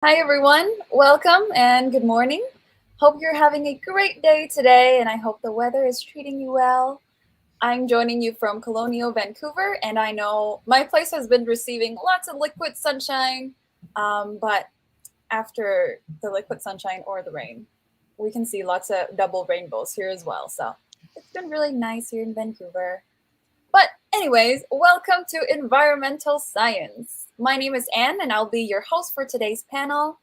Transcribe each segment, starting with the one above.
Hi, everyone. Welcome and good morning. Hope you're having a great day today, and I hope the weather is treating you well. I'm joining you from Colonial Vancouver, and I know my place has been receiving lots of liquid sunshine, but after the liquid sunshine or the rain, we can see lots of double rainbows here as well. So it's been really nice here in Vancouver. But, anyways, welcome to Environmental Science. My name is Anne, and I'll be your host for today's panel.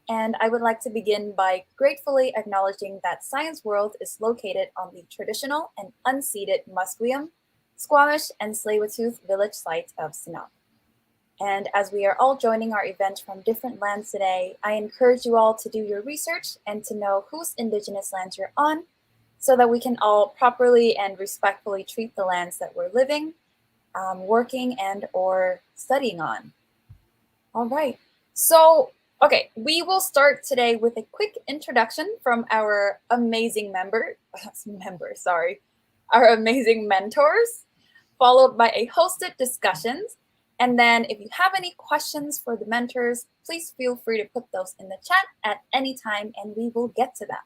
And I would like to begin by gratefully acknowledging that Science World is located on the traditional and unceded Musqueam, Squamish, and Tsleil-Waututh village site of Sinop. And as we are all joining our event from different lands today, I encourage you all to do your research and to know whose Indigenous lands you're on so that we can all properly and respectfully treat the lands that we're living, working, and or studying on. All right. So, okay, we will start today with a quick introduction from our amazing our amazing mentors, followed by a hosted discussions. And then if you have any questions for the mentors, please feel free to put those in the chat at any time and we will get to them.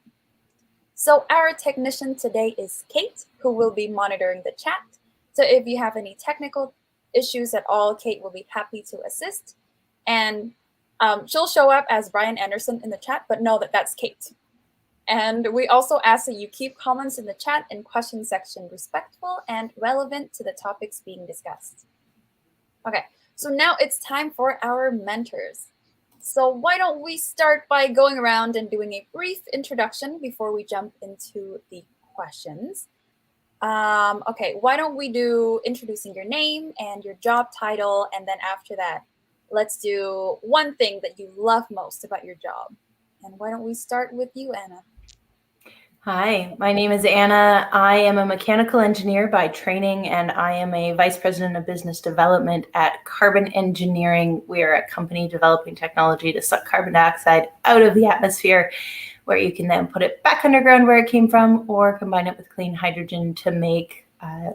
So our technician today is Kate, who will be monitoring the chat. So if you have any technical issues at all, Kate will be happy to assist. And she'll show up as Brian Anderson in the chat, but know that that's Kate. And we also ask that you keep comments in the chat and question section respectful and relevant to the topics being discussed. Okay, so now it's time for our mentors. So why don't we start by going around and doing a brief introduction before we jump into the questions. Okay, why don't we do introducing your name and your job title, and then after that, let's do one thing that you love most about your job. And why don't we start with you, Anna? Hi, my name is Anna. I am a mechanical engineer by training, and I am a vice president of business development at Carbon Engineering. We are a company developing technology to suck carbon dioxide out of the atmosphere, where you can then put it back underground where it came from, or combine it with clean hydrogen to make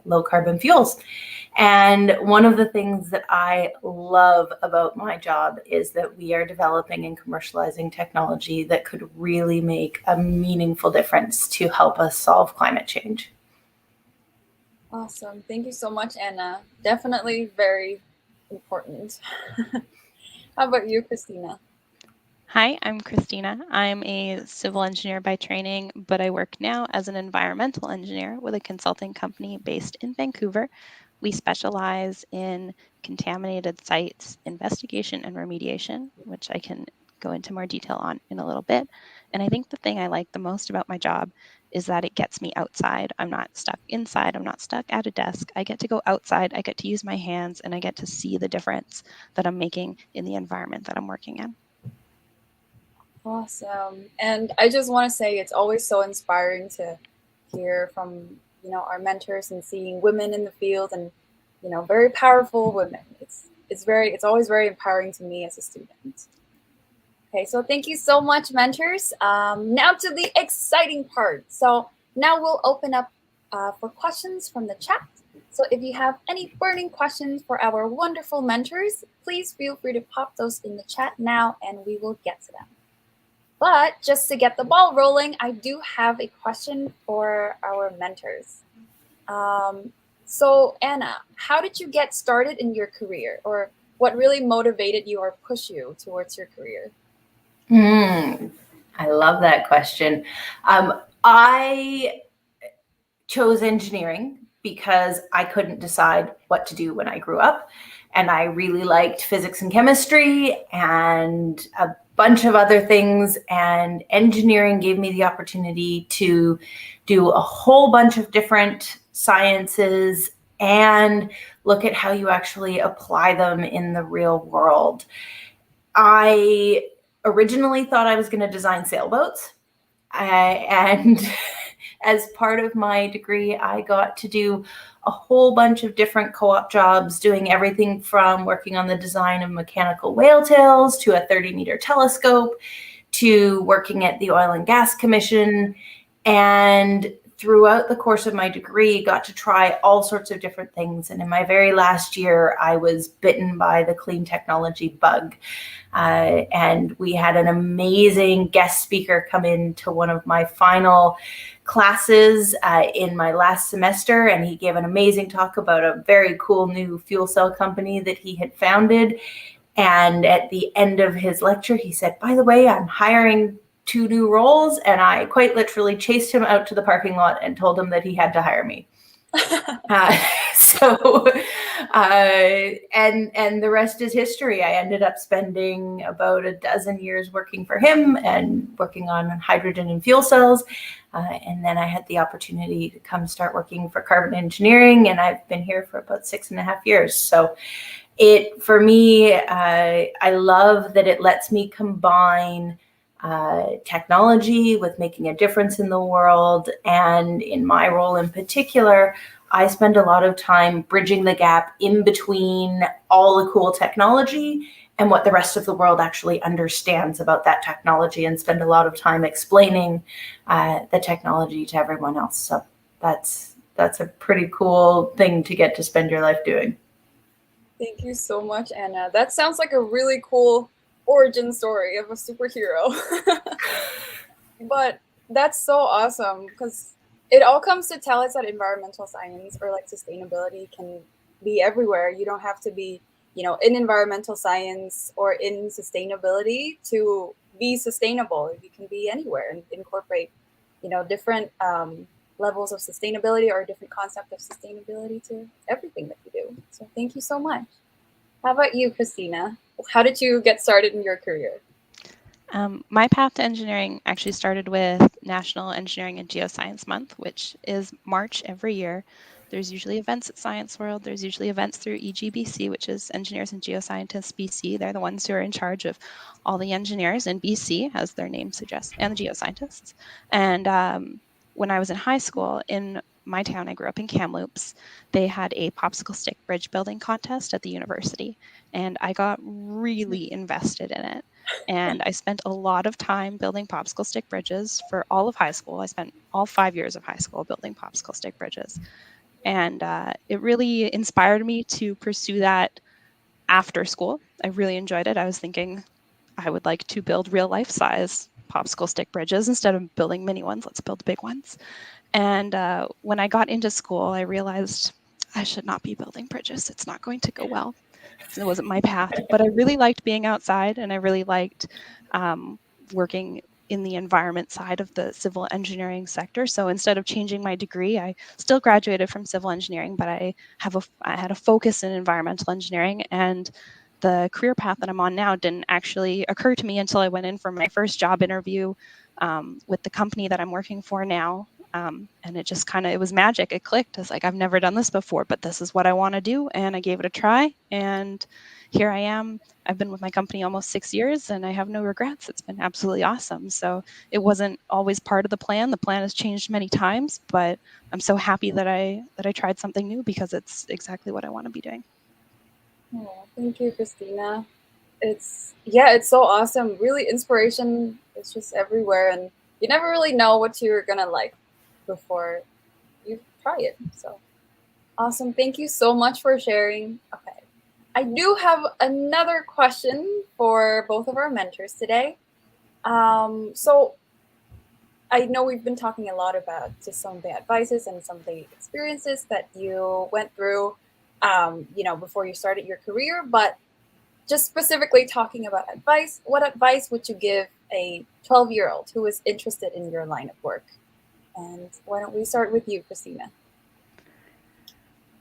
low carbon fuels. And one of the things that I love about my job is that we are developing and commercializing technology that could really make a meaningful difference to help us solve climate change. Awesome. Thank you so much, Anna. Definitely very important. How about you, Christina? Hi, I'm Christina. I'm a civil engineer by training, but I work now as an environmental engineer with a consulting company based in Vancouver. We specialize in contaminated sites investigation and remediation, which I can go into more detail on in a little bit. And I think the thing I like the most about my job is that it gets me outside. I'm not stuck inside. I'm not stuck at a desk. I get to go outside. I get to use my hands and I get to see the difference that I'm making in the environment that I'm working in. Awesome. And I just want to say it's always so inspiring to hear from, our mentors and seeing women in the field and, very powerful women. It's always very empowering to me as a student. Okay, so thank you so much, mentors. Now to the exciting part. So now we'll open up for questions from the chat. So if you have any burning questions for our wonderful mentors, please feel free to pop those in the chat now and we will get to them. But just to get the ball rolling, I do have a question for our mentors. So Anna, how did you get started in your career, or what really motivated you or pushed you towards your career? I love that question. I chose engineering because I couldn't decide what to do when I grew up. And I really liked physics and chemistry and a bunch of other things. And engineering gave me the opportunity to do a whole bunch of different sciences and look at how you actually apply them in the real world. I originally thought I was going to design sailboats. And as part of my degree, I got to do a whole bunch of different co-op jobs, doing everything from working on the design of mechanical whale tails to a 30-meter telescope to working at the Oil and Gas Commission. And throughout the course of my degree, got to try all sorts of different things. And in my very last year, I was bitten by the clean technology bug. And we had an amazing guest speaker come into one of my final classes in my last semester, and he gave an amazing talk about a very cool new fuel cell company that he had founded. And at the end of his lecture, he said, "By the way, I'm hiring 2 new roles." And I quite literally chased him out to the parking lot and told him that he had to hire me. So, and the rest is history. I ended up spending about a dozen years working for him and working on hydrogen and fuel cells. And then I had the opportunity to come start working for carbon engineering, and I've been here for about 6.5 years. So for me, I love that it lets me combine technology with making a difference in the world. And in my role in particular, I spend a lot of time bridging the gap in between all the cool technology and what the rest of the world actually understands about that technology, and spend a lot of time explaining the technology to everyone else. So that's a pretty cool thing to get to spend your life doing. Thank you so much, Anna. That sounds like a really cool origin story of a superhero. But that's so awesome, because it all comes to tell us that environmental science or like sustainability can be everywhere. You don't have to be, in environmental science or in sustainability to be sustainable. You can be anywhere and incorporate, different levels of sustainability or a different concept of sustainability to everything that you do. So thank you so much. How about you, Christina? How did you get started in your career? My path to engineering actually started with National Engineering and Geoscience Month, which is March every year. There's usually events at Science World. There's usually events through EGBC, which is Engineers and Geoscientists BC. They're the ones who are in charge of all the engineers in BC, as their name suggests, and the geoscientists. And when I was in high school, in my town, I grew up in Kamloops, they had a popsicle stick bridge building contest at the university, and I got really invested in it. And I spent a lot of time building popsicle stick bridges for all of high school. I spent all 5 years of high school building popsicle stick bridges. And it really inspired me to pursue that after school. I really enjoyed it. I was thinking I would like to build real life size popsicle stick bridges instead of building mini ones. Let's build big ones. And when I got into school, I realized I should not be building bridges. It's not going to go well. So it wasn't my path, but I really liked being outside, and I really liked working in the environment side of the civil engineering sector. So instead of changing my degree, I still graduated from civil engineering, but I had a focus in environmental engineering, and the career path that I'm on now didn't actually occur to me until I went in for my first job interview with the company that I'm working for now. And it just it was magic. It clicked. It's like, I've never done this before, but this is what I want to do. And I gave it a try. And here I am. I've been with my company almost 6 years, and I have no regrets. It's been absolutely awesome. So it wasn't always part of the plan. The plan has changed many times, but I'm so happy that I tried something new, because it's exactly what I want to be doing. Oh, thank you, Christina. It's so awesome. Really, inspiration is just everywhere, and you never really know what you're gonna like before you try it. So awesome. Thank you so much for sharing. Okay. I do have another question for both of our mentors today. So I know we've been talking a lot about just some of the advices and some of the experiences that you went through, before you started your career, but just specifically talking about advice, what advice would you give a 12-year-old who is interested in your line of work? And why don't we start with you, Christina?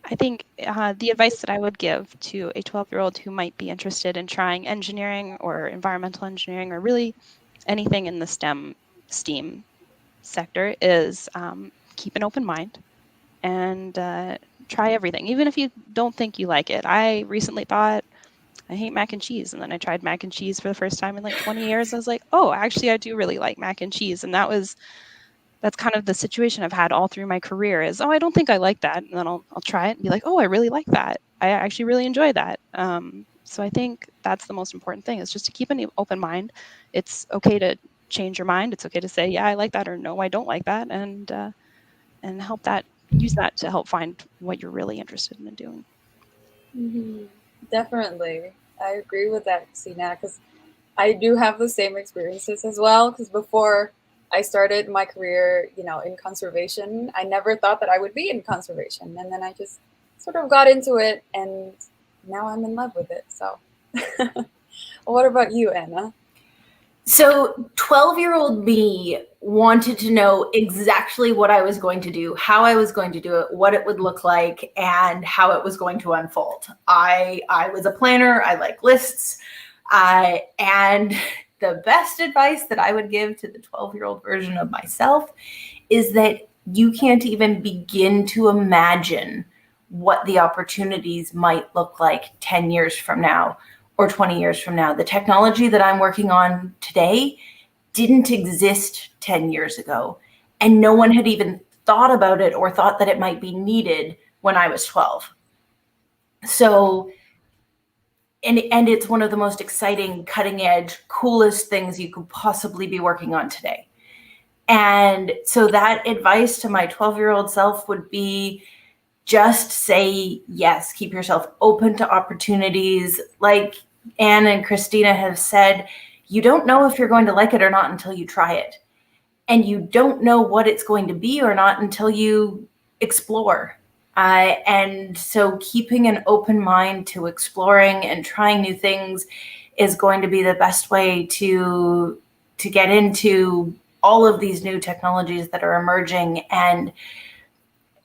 I think the advice that I would give to a 12-year-old who might be interested in trying engineering or environmental engineering, or really anything in the STEAM sector, is keep an open mind and try everything, even if you don't think you like it. I recently thought, I hate mac and cheese, and then I tried mac and cheese for the first time in like 20 years. I was like, oh, actually, I do really like mac and cheese. And that's kind of the situation I've had all through my career is, oh, I don't think I like that. And then I'll try it and be like, oh, I really like that. I actually really enjoy that. So I think that's the most important thing, is just to keep an open mind. It's okay to change your mind. It's okay to say, yeah, I like that, or no, I don't like that. And help that, use that to help find what you're really interested in doing. Mm-hmm. Definitely. I agree with that, Christina, because I do have the same experiences as well. Because before I started my career, in conservation, I never thought that I would be in conservation. And then I just sort of got into it, and now I'm in love with it. So, what about you, Anna? So 12-year-old me wanted to know exactly what I was going to do, how I was going to do it, what it would look like, and how it was going to unfold. I was a planner. I like lists. And the best advice that I would give to the 12-year-old version of myself is that you can't even begin to imagine what the opportunities might look like 10 years from now or 20 years from now. The technology that I'm working on today didn't exist 10 years ago, and no one had even thought about it or thought that it might be needed when I was 12. So, and it's one of the most exciting, cutting edge, coolest things you could possibly be working on today. And so that advice to my 12-year-old self would be, just say yes. Keep yourself open to opportunities. Like Anne and Christina have said, you don't know if you're going to like it or not until you try it. And you don't know what it's going to be or not until you explore. And so keeping an open mind to exploring and trying new things is going to be the best way to get into all of these new technologies that are emerging, and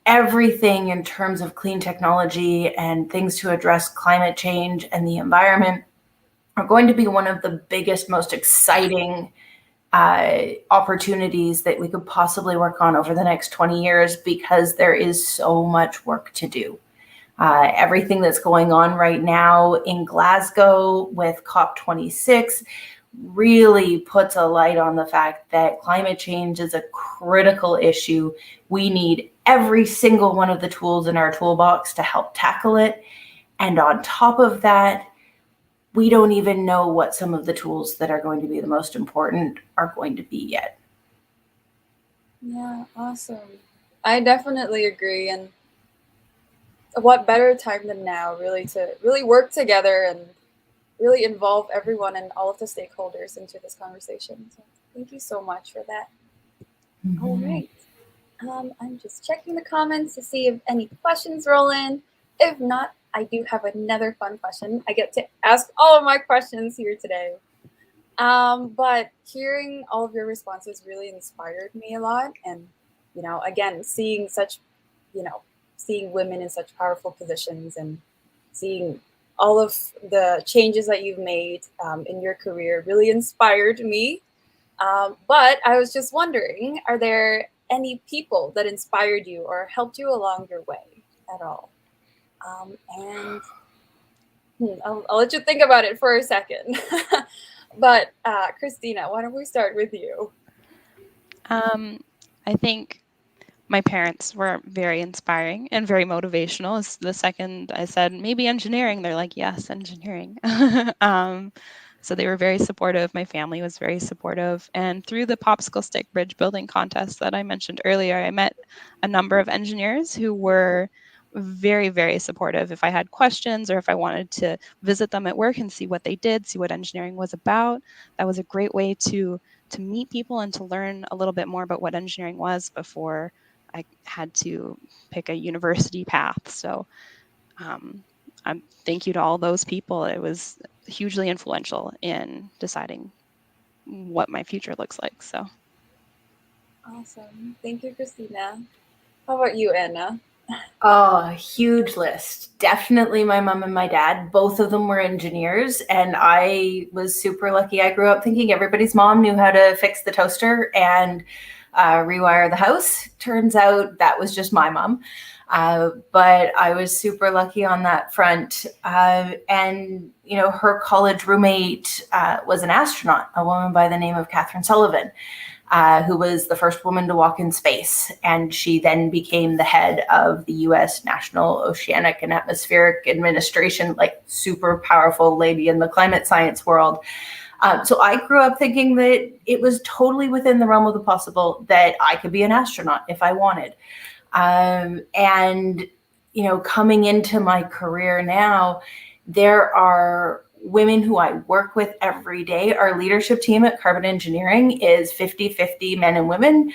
everything in terms of clean technology and things to address climate change and the environment are going to be one of the biggest, most exciting opportunities that we could possibly work on over the next 20 years, because there is so much work to do. Everything that's going on right now in Glasgow with COP26 really puts a light on the fact that climate change is a critical issue. We need every single one of the tools in our toolbox to help tackle it. And on top of that, we don't even know what some of the tools that are going to be the most important are going to be yet. Yeah, awesome. I definitely agree. And what better time than now, really, to really work together and really involve everyone and all of the stakeholders into this conversation. So thank you so much for that. Mm-hmm. All right. I'm just checking the comments to see if any questions roll in. If not, I do have another fun question. I get to ask all of my questions here today. But hearing all of your responses really inspired me a lot. And, again, seeing women in such powerful positions and seeing all of the changes that you've made in your career really inspired me. But I was just wondering, are there any people that inspired you or helped you along your way at all? I'll let you think about it for a second. But Christina, why don't we start with you? I think my parents were very inspiring and very motivational. It's the second I said, maybe engineering, they're like, yes, engineering. So they were very supportive. My family was very supportive. And through the popsicle stick bridge building contest that I mentioned earlier, I met a number of engineers who were very, very supportive. If I had questions or if I wanted to visit them at work and see what they did, see what engineering was about, that was a great way to meet people and to learn a little bit more about what engineering was before I had to pick a university path. So thank you to all those people. It was hugely influential in deciding what my future looks like. So awesome. Thank you, Christina. How about you, Anna? Oh, huge list. Definitely my mom and my dad. Both of them were engineers, and I was super lucky. I grew up thinking everybody's mom knew how to fix the toaster and rewire the house. Turns out that was just my mom. But I was super lucky on that front. And, her college roommate was an astronaut, a woman by the name of Catherine Sullivan. Who was the first woman to walk in space. And she then became the head of the US National Oceanic and Atmospheric Administration, like super powerful lady in the climate science world. So I grew up thinking that it was totally within the realm of the possible that I could be an astronaut if I wanted. And, you know, coming into my career now, there are women who I work with every day. Our leadership team at Carbon Engineering is 50-50 men and women.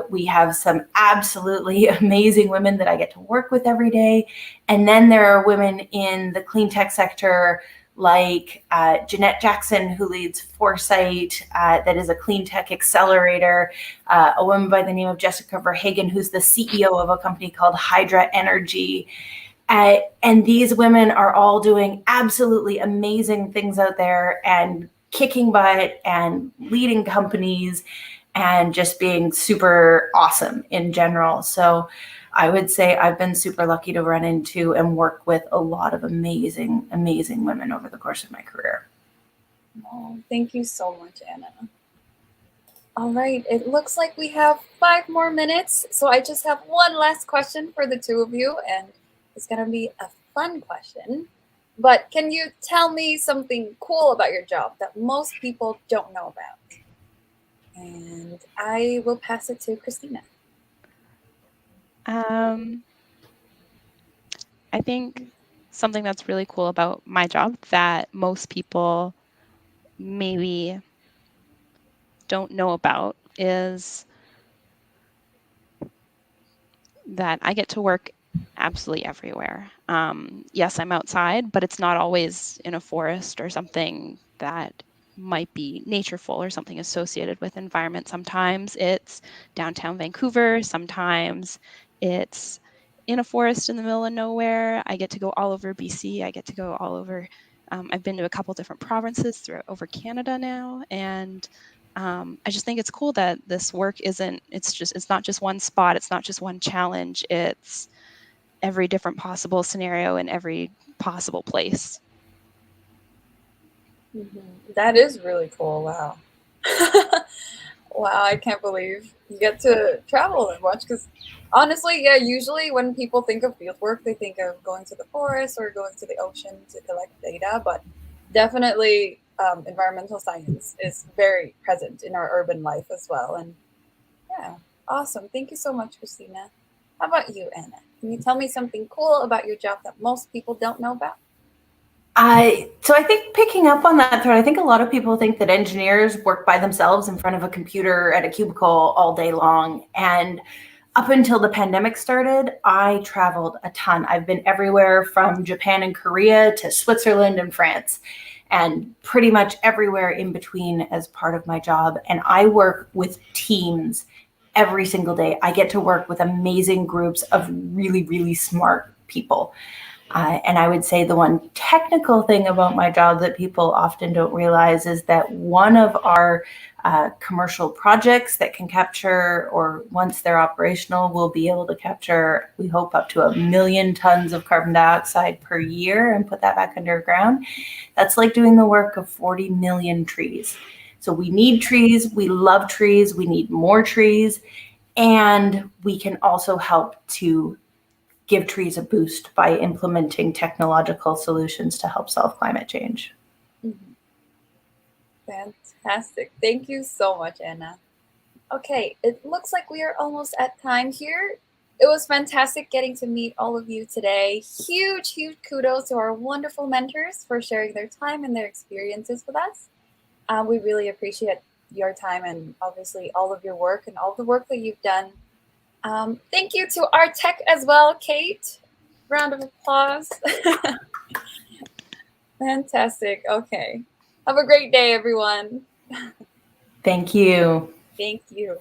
We have some absolutely amazing women that I get to work with every day. And then there are women in the clean tech sector like Jeanette Jackson, who leads Foresight, that is a clean tech accelerator, a woman by the name of Jessica Verhagen, who's the CEO of a company called Hydra Energy. And these women are all doing absolutely amazing things out there and kicking butt and leading companies and just being super awesome in general. So I would say I've been super lucky to run into and work with a lot of amazing, amazing women over the course of my career. Oh, thank you so much, Anna. All right, it looks like we have 5 more minutes, so I just have one last question for the two of you, and it's gonna be a fun question. But can you tell me something cool about your job that most people don't know about? And I will pass it to Christina. I think something that's really cool about my job that most people maybe don't know about is that I get to work absolutely everywhere. Yes, I'm outside, but it's not always in a forest or something that might be natureful or something associated with environment. Sometimes it's downtown Vancouver, sometimes it's in a forest in the middle of nowhere. I get to go all over BC. I get to go all over. I've been to a couple different provinces throughout over Canada now, and I just think it's cool that this work it's not just one spot, it's not just one challenge, it's every different possible scenario in every possible place. That is really cool. Wow. Wow, I can't believe you get to travel and watch. Because honestly, yeah, usually when people think of field work, they think of going to the forest or going to the ocean to collect data. But definitely, environmental science is very present in our urban life as well. And yeah, awesome. Thank you so much, Christina. How about you, Anna? Can you tell me something cool about your job that most people don't know about? So I think picking up on that thread, I think a lot of people think that engineers work by themselves in front of a computer at a cubicle all day long. And up until the pandemic started, I traveled a ton. I've been everywhere from Japan and Korea to Switzerland and France, and pretty much everywhere in between as part of my job. And I work with teams every single day. I get to work with amazing groups of really, really smart people. And I would say the one technical thing about my job that people often don't realize is that one of our commercial projects that can capture, or once they're operational, will be able to capture, we hope, up to 1 million tons of carbon dioxide per year and put that back underground. That's like doing the work of 40 million trees. So we need trees, we love trees, we need more trees, and we can also help to give trees a boost by implementing technological solutions to help solve climate change. Fantastic. Thank you so much, Anna. Okay, it looks like we are almost at time here. It was fantastic getting to meet all of you today. Huge, huge kudos to our wonderful mentors for sharing their time and their experiences with us. We really appreciate your time and obviously all of your work and all the work that you've done. Thank you to our tech as well, Kate. Round of applause. Fantastic. Okay. Have a great day, everyone. Thank you. Thank you.